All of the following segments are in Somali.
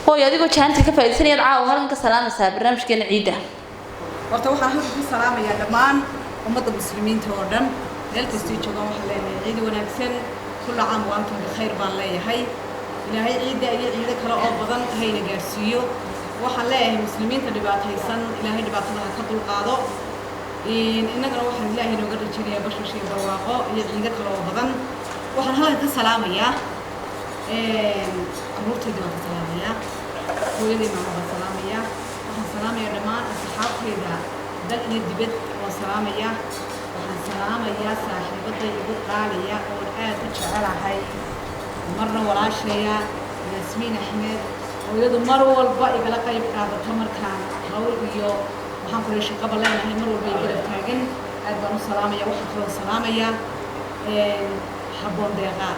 هو يديكو جانتي كفايدين يدعوا هلكن كسلام برنامج كان عيده horta waxaan halka ku salaamayaa dhammaan ummadda muslimiinta oo dhan meel kasta ay joogaan waxa leeyahay ciid wanaagsan kullu caam wa antum bi khayr baan leeyahay ilaahay ciida iyo ciida kale oo badan hayna gaarsiiyo waxaan leeyahay muslimiinta dhibaataysan ilaahay dhibaatada ka dulqaado innagana waxaan ilaahay nooga rajaynayaa bashashii barwaaqo iyo ciida kale oo badan waxaan halka ka salaamayaa abuurtayda waan ka salaamayaa hooyaday maan ka salaamayaa waxaan salaamayaa dhammaan asxaabtayda dal iyo dibad waan salaamayaa waxaan salaamayaa saaxiibaday igu qaaliya oo aad u jecelahay marna walaashaya Yasmiin Axmed hooyadu mar walba igala qayb qaadato markaan hawl iyo waxaan ku leeyahay shaqo leenahay mar walba igala taagan aad baan u salaamayaa waxaan kaloo salaamayaa habboon deeqa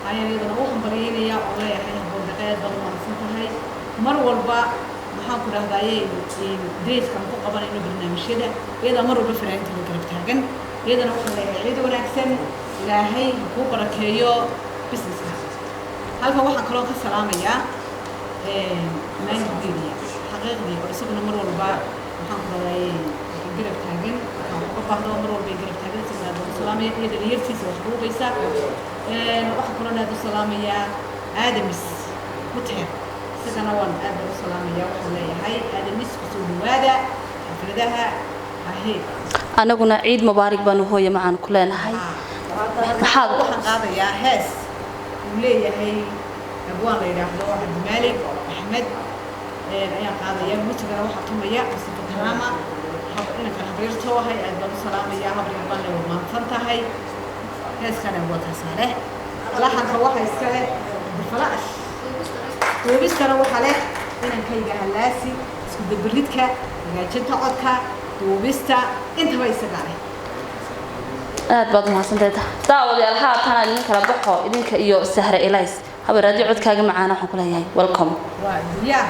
ayaan iyadana u hambalyeynaya oo leeyahay habboon deeqa aad baan u wanaagsan tahay mar walba waxaan ku raadayay dreeskan ku qabanayno barnaamijyada iyada mar walba faraanti la garab taagan iyadana waxaan leeyahay ciid wanaagsan ilaahay ku barakeeyo businesska halka waxaan kaloo ka salaamayaa maaydiya xaqiiqdii oo isaguna mar walba waxaan ku raadayay garab taagan waxaan ku baahdo mar walba garab taagan sidoo salaamaya iyada yartiisa wax ugu geysa waxaan kaloo aad u salaamayaa aadamis mutahar sidana waan aad u salaamayaa waxaan leeyahay aadamis ku soo dhawaada xafladaha ahay anaguna ciid mubaarak baan hooyo macaan ku leenahay waxaan qaadayaa hees uu leeyahay abwaan la yiraahdo Cabdi Maalik Axmed ayaan qaadayaa muujigana waxa tumaya Mustafa Karama inanka habeerto wahay aad baan u salaamayaa habriga baan leeyahay maantan tahay heeskana waa ka saare laxanka waxa iska leh falaash duubistana waxa leh inankayga halaasi isku dabaridka hagaajinta codka duubista intaba isaga leh aad baad mahadsantahay daawadayaal haatan idin kala baxo idinka iyo Sahra Ilays habeeraadii codkaaga macaan waxaan ku leeyahay welcome waa diyaar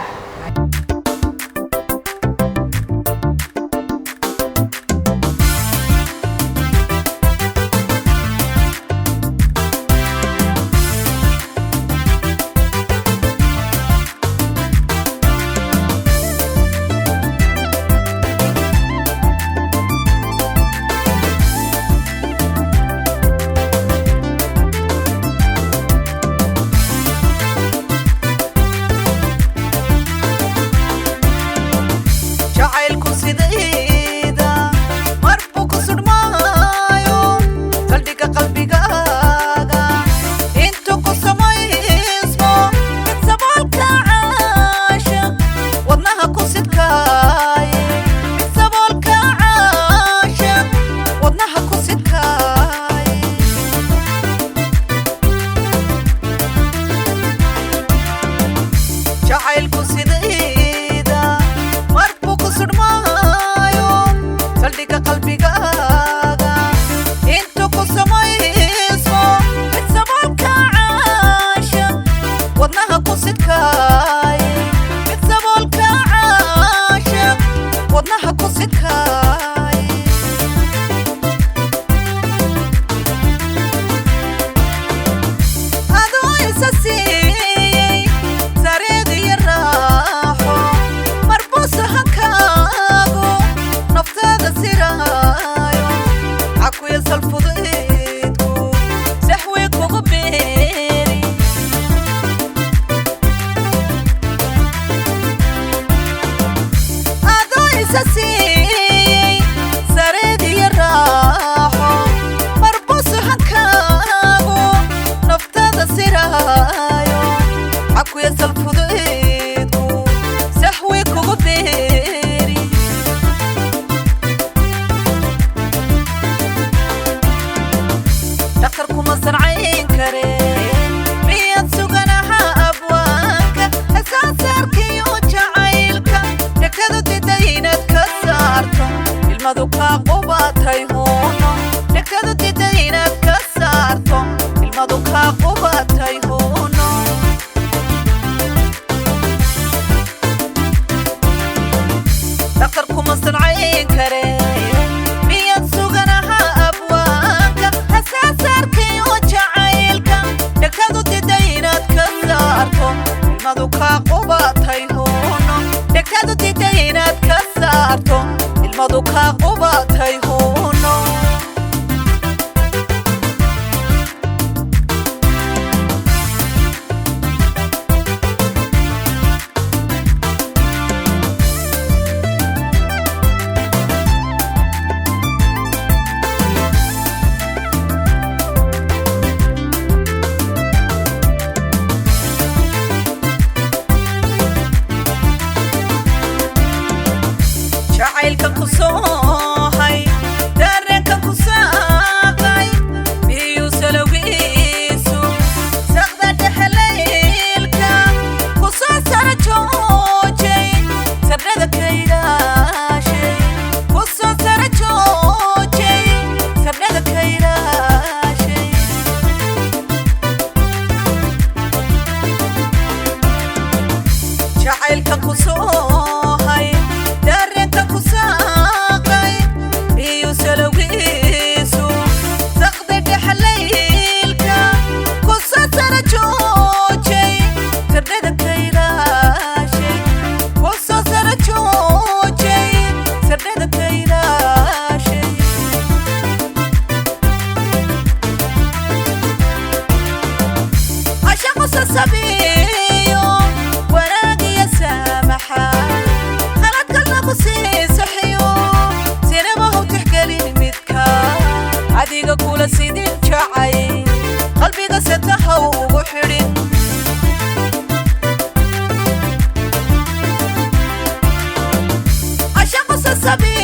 عشق الصبي